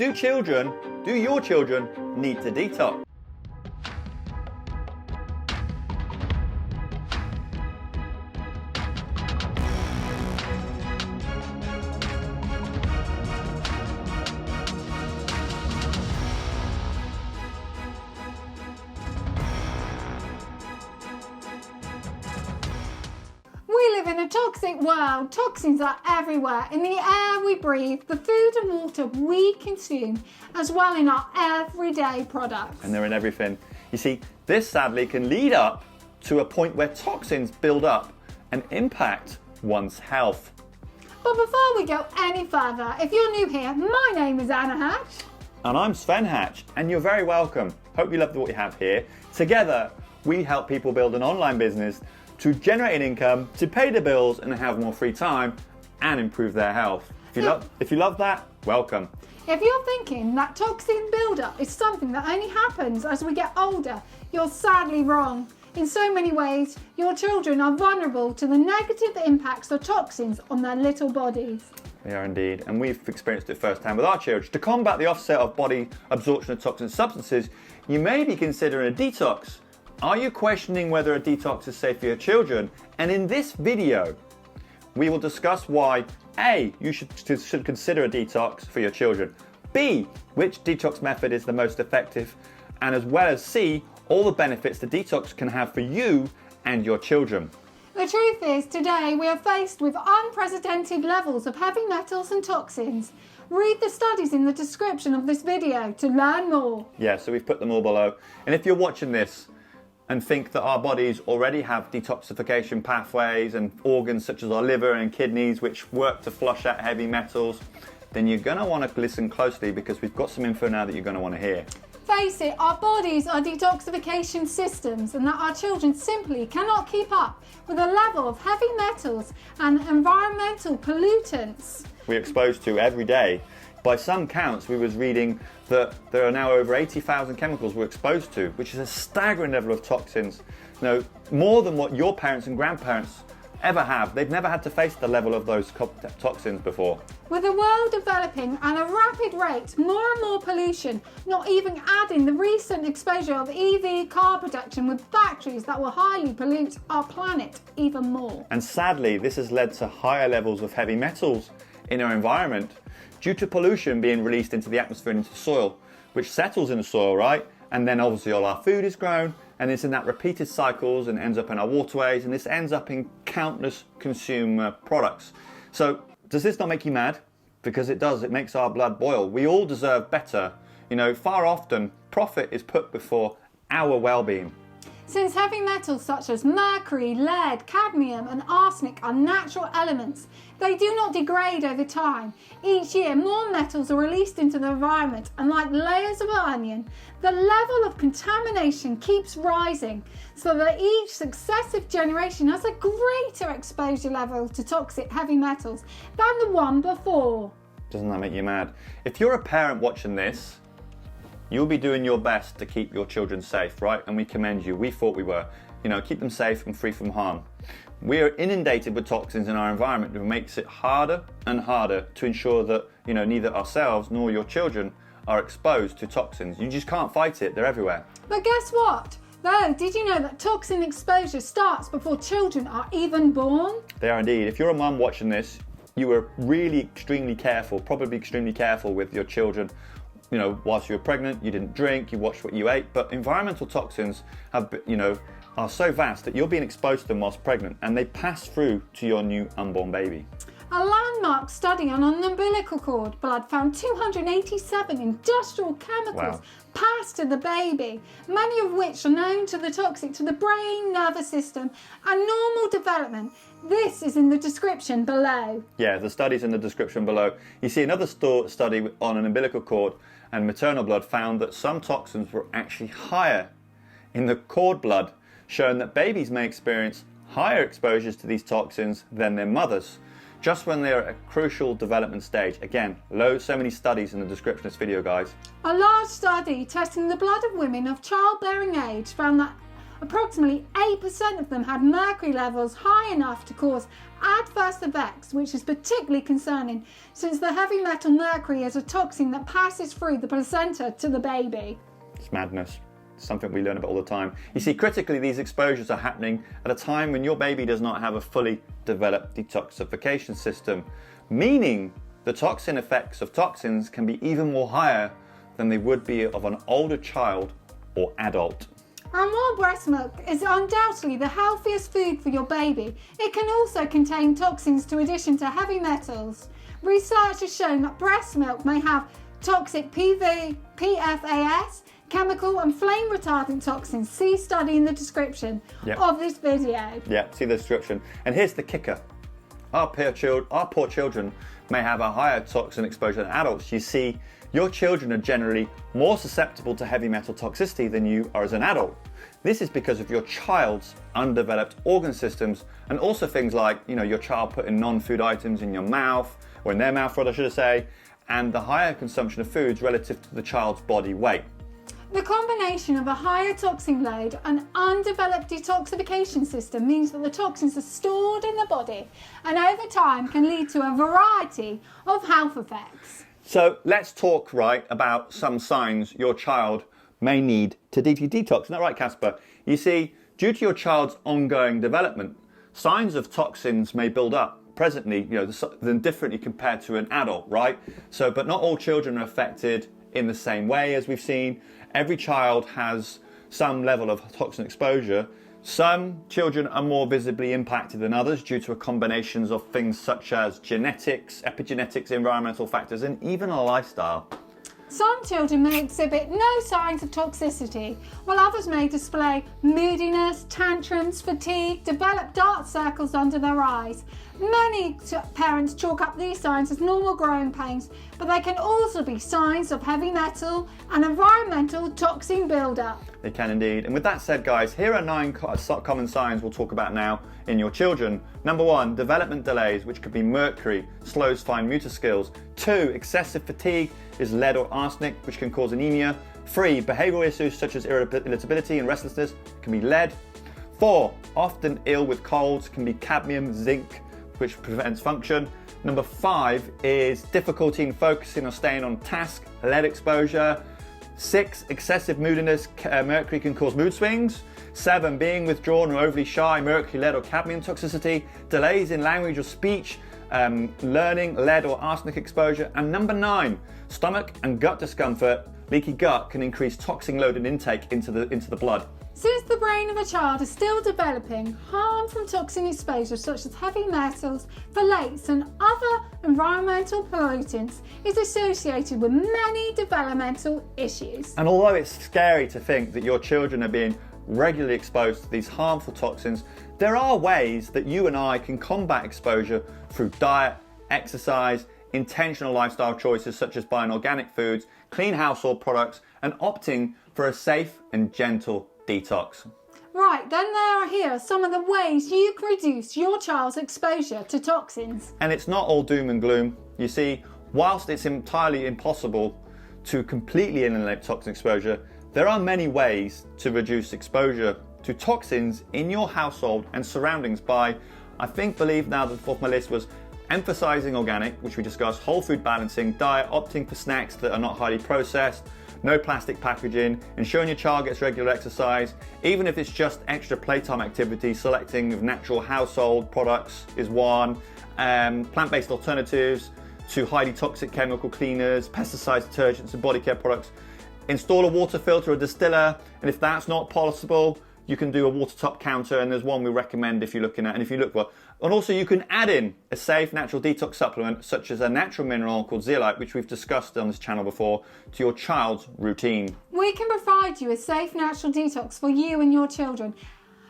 Do your children need to detox? We live in a toxic world. Toxins are everywhere, in the air we breathe, the food and water we consume, as well in our everyday products. And they're in everything. You see, this sadly can lead up to a point where toxins build up and impact one's health. But before we go any further, if you're new here, my name is Hatch. And I'm Sven.hatch, and you're very welcome. Hope you love what you have here. Together, we help people build an online business to generate an income, to pay the bills and have more free time and improve their health. If you love that, welcome. If you're thinking that toxin buildup is something that only happens as we get older, you're sadly wrong. In so many ways, your children are vulnerable to the negative impacts of toxins on their little bodies. They are indeed, and we've experienced it firsthand with our children. To combat the offset of body absorption of toxic substances, you may be considering a detox. Are you questioning whether a detox is safe for your children? And in this video, we will discuss why A, you should consider a detox for your children, B, which detox method is the most effective, and as well as C, all the benefits the detox can have for you and your children. The truth is, today we are faced with unprecedented levels of heavy metals and toxins. Read the studies in the description of this video to learn more. Yeah, so we've put them all below. And if you're watching this and think that our bodies already have detoxification pathways and organs such as our liver and kidneys which work to flush out heavy metals, then you're going to want to listen closely because we've got some info now that you're going to want to hear. Face it, our bodies are detoxification systems, and that our children simply cannot keep up with the level of heavy metals and environmental pollutants we're exposed to every day. By some counts, we was reading that there are now over 80,000 chemicals we're exposed to, which is a staggering level of toxins. No, more than what your parents and grandparents ever have. They've never had to face the level of those toxins before. With the world developing at a rapid rate, more and more pollution, not even adding the recent exposure of EV car production with batteries that will highly pollute our planet even more. And sadly, this has led to higher levels of heavy metals in our environment due to pollution being released into the atmosphere and into soil, which settles in the soil, right? And then obviously all our food is grown, and it's in that repeated cycles and ends up in our waterways, and this ends up in countless consumer products. So does this not make you mad? Because it does, it makes our blood boil. We all deserve better. You know, far often, profit is put before our well-being. Since heavy metals such as mercury, lead, cadmium and arsenic are natural elements, they do not degrade over time. Each year more metals are released into the environment, and like layers of an onion, the level of contamination keeps rising, so that each successive generation has a greater exposure level to toxic heavy metals than the one before. Doesn't that make you mad? If you're a parent watching this, you'll be doing your best to keep your children safe, right? And we commend you. We thought we were. You know, keep them safe and free from harm. We are inundated with toxins in our environment, which makes it harder and harder to ensure that, you know, neither ourselves nor your children are exposed to toxins. You just can't fight it. They're everywhere. But guess what? Though, did you know that toxin exposure starts before children are even born? They are indeed. If you're a mum watching this, you were really extremely careful, probably extremely careful with your children. You know, whilst you were pregnant, you didn't drink, you watched what you ate, but environmental toxins have, you know, are so vast that you're being exposed to them whilst pregnant, and they pass through to your new unborn baby. A landmark study on an umbilical cord blood found 287 industrial chemicals passed to the baby, many of which are known to the toxic to the brain, nervous system and normal development. This is in the description below. Yeah, the study's in the description below. You see, another study on an umbilical cord and maternal blood found that some toxins were actually higher in the cord blood, showing that babies may experience higher exposures to these toxins than their mothers, just when they're at a crucial development stage. Again, so many studies in the description of this video, guys. A large study testing the blood of women of childbearing age found that approximately 8% of them had mercury levels high enough to cause adverse effects, which is particularly concerning since the heavy metal mercury is a toxin that passes through the placenta to the baby. It's madness. It's something we learn about all the time. You see, critically, these exposures are happening at a time when your baby does not have a fully developed detoxification system, meaning the toxin effects of toxins can be even more higher than they would be of an older child or adult. And while breast milk is undoubtedly the healthiest food for your baby, it can also contain toxins in addition to heavy metals. Research has shown that breast milk may have toxic PFAS, chemical and flame retardant toxins. See study in the description of this video. Yeah, see the description. And here's the kicker. Our poor children may have a higher toxin exposure than adults. You see, your children are generally more susceptible to heavy metal toxicity than you are as an adult. This is because of your child's undeveloped organ systems, and also things like, your child putting non-food items in your mouth, or in their mouth, rather, should I say, and the higher consumption of foods relative to the child's body weight. The combination of a higher toxin load and undeveloped detoxification system means that the toxins are stored in the body and over time can lead to a variety of health effects. So let's talk, about some signs your child may need to detox. Isn't that right, Casper? You see, due to your child's ongoing development, signs of toxins may build up presently, than differently compared to an adult, right? So, but not all children are affected in the same way as we've seen. Every child has some level of toxin exposure. Some children are more visibly impacted than others due to a combination of things such as genetics, epigenetics, environmental factors, and even a lifestyle. Some children may exhibit no signs of toxicity, while others may display moodiness, tantrums, fatigue, develop dark circles under their eyes. Many parents chalk up these signs as normal growing pains, but they can also be signs of heavy metal and environmental toxin buildup. They can indeed. And with that said, guys, here are 9 common signs we'll talk about now in your children. Number 1, development delays, which could be mercury, slows fine motor skills. 2, excessive fatigue is lead or arsenic, which can cause anemia. 3, behavioral issues such as irritability and restlessness can be lead. 4, often ill with colds, can be cadmium, zinc, which prevents function. Number 5 is difficulty in focusing or staying on task, lead exposure. 6, excessive moodiness, mercury can cause mood swings. 7, being withdrawn or overly shy, mercury, lead or cadmium toxicity. Delays in language or speech, learning, lead or arsenic exposure. And number 9, stomach and gut discomfort, leaky gut can increase toxin-loaded intake into the blood. Since the brain of a child is still developing, harm from toxin exposure such as heavy metals, phthalates and other environmental pollutants is associated with many developmental issues. And although it's scary to think that your children are being regularly exposed to these harmful toxins, there are ways that you and I can combat exposure through diet, exercise, intentional lifestyle choices such as buying organic foods, clean household products, and opting for a safe and gentle detox. Right, then here are some of the ways you can reduce your child's exposure to toxins. And it's not all doom and gloom. You see, whilst it's entirely impossible to completely eliminate toxin exposure, there are many ways to reduce exposure to toxins in your household and surroundings by, believe now the fourth on my list was emphasizing organic, which we discussed, whole food balancing, diet, opting for snacks that are not highly processed, no plastic packaging, ensuring your child gets regular exercise, even if it's just extra playtime activities, selecting of natural household products is one, plant-based alternatives to highly toxic chemical cleaners, pesticides, detergents and body care products. Install a water filter or distiller, and if that's not possible, you can do a water top counter, and there's one we recommend if you're looking at, and if you look well. And also you can add in a safe natural detox supplement such as a natural mineral called ZEOLITE, which we've discussed on this channel before, to your child's routine. We can provide you a safe natural detox for you and your children.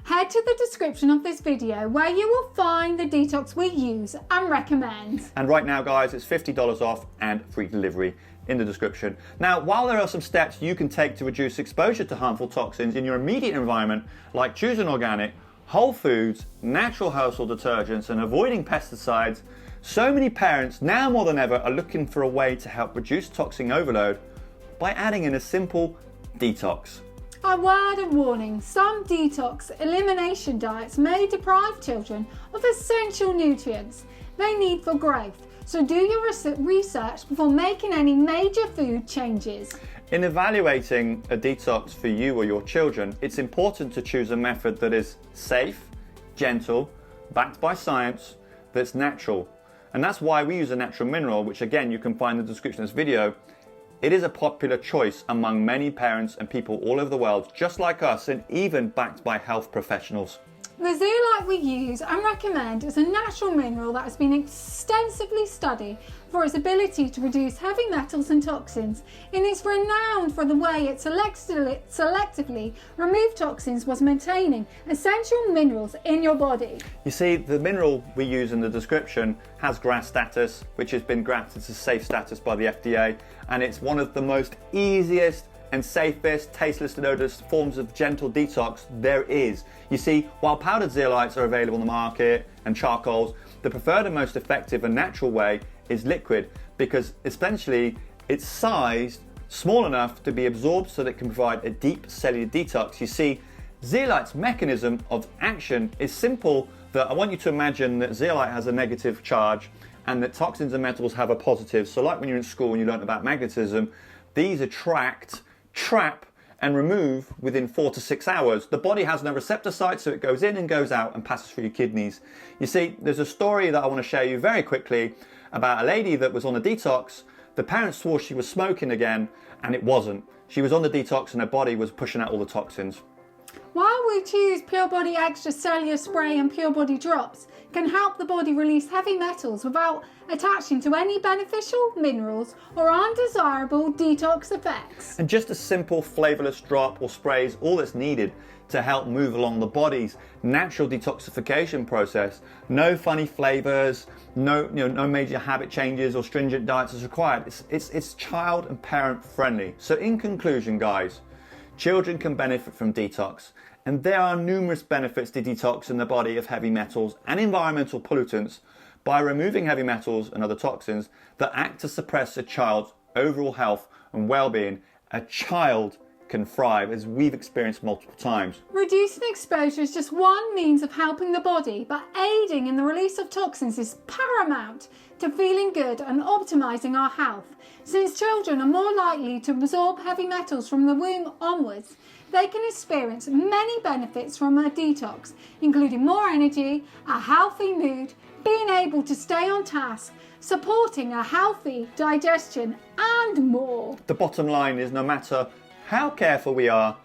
Head to the description of this video where you will find the detox we use and recommend. And right now, guys, it's $50 off and free delivery in the description. Now, while there are some steps you can take to reduce exposure to harmful toxins in your immediate environment, like choosing organic, whole foods, natural household detergents, and avoiding pesticides, so many parents now more than ever are looking for a way to help reduce toxin overload by adding in a simple detox. A word of warning, some detox elimination diets may deprive children of essential nutrients they need for growth, so do your research before making any major food changes. In evaluating a detox for you or your children, it's important to choose a method that is safe, gentle, backed by science, that's natural. And that's why we use a natural mineral, which again you can find in the description of this video. It is a popular choice among many parents and people all over the world, just like us, and even backed by health professionals. The zeolite we use and recommend is a natural mineral that has been extensively studied for its ability to reduce heavy metals and toxins, and it's renowned for the way it selectively removed toxins whilst maintaining essential minerals in your body. You see, the mineral we use in the description has GRAS status, which has been granted to safe status by the FDA, and it's one of the most easiest and safest, tasteless and odorless forms of gentle detox there is. You see, while powdered zeolites are available in the market and charcoals, the preferred and most effective and natural way is liquid, because essentially it's sized small enough to be absorbed so that it can provide a deep cellular detox. You see, zeolite's mechanism of action is simple, that I want you to imagine that zeolite has a negative charge and that toxins and metals have a positive. So like when you're in school and you learn about magnetism, these attract, trap and remove within 4 to 6 hours. The body has no receptor site, so it goes in and goes out and passes through your kidneys. You see, there's a story that I want to share you very quickly about a lady that was on a detox. The parents swore she was smoking again, and it wasn't. She was on the detox and her body was pushing out all the toxins. While we choose Pure Body Extracellular Spray and Pure Body Drops can help the body release heavy metals without attaching to any beneficial minerals or undesirable detox effects. And just a simple flavourless drop or spray is all that's needed to help move along the body's natural detoxification process. No funny flavours, no major habit changes or stringent diets is required. It's child and parent friendly. So in conclusion, guys, children can benefit from detox, and there are numerous benefits to detox in the body of heavy metals and environmental pollutants by removing heavy metals and other toxins that act to suppress a child's overall health and well-being. A child can thrive, as we've experienced multiple times. Reducing exposure is just one means of helping the body, but aiding in the release of toxins is paramount to feeling good and optimizing our health. Since children are more likely to absorb heavy metals from the womb onwards, they can experience many benefits from a detox, including more energy, a healthy mood, being able to stay on task, supporting a healthy digestion, and more. The bottom line is, no matter how careful we are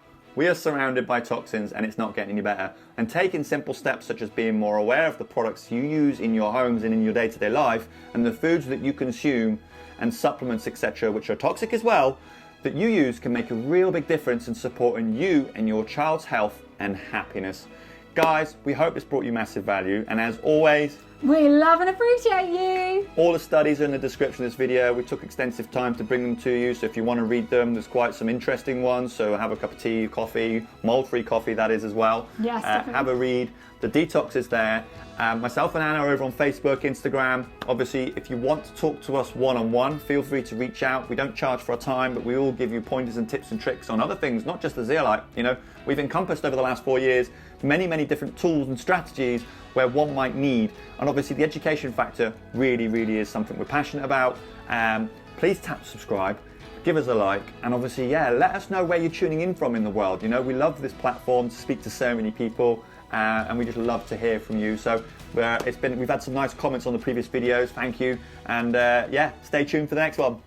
surrounded by toxins, and it's not getting any better. And taking simple steps such as being more aware of the products you use in your homes and in your day-to-day life, and the foods that you consume and supplements, etc., which are toxic as well, that you use, can make a real big difference in supporting you and your child's health and happiness. Guys, we hope this brought you massive value, and as always, we love and appreciate you. All the studies are in the description of this video. We took extensive time to bring them to you, so if you want to read them, there's quite some interesting ones. So have a cup of tea, coffee, mold-free coffee that is as well. Yes, definitely. Have a read. The Detox is there. Myself and Anna are over on Facebook, Instagram. Obviously, if you want to talk to us one-on-one, feel free to reach out. We don't charge for our time, but we all give you pointers and tips and tricks on other things, not just the zeolite. You know, we've encompassed over the last 4 years many different tools and strategies where one might need. And obviously the education factor really is something we're passionate about. Please tap subscribe, give us a like, and obviously, yeah, let us know where you're tuning in from in the world. You know, we love this platform to speak to so many people, and we just love to hear from you. So we've had some nice comments on the previous videos. Thank you. And yeah, stay tuned for the next one.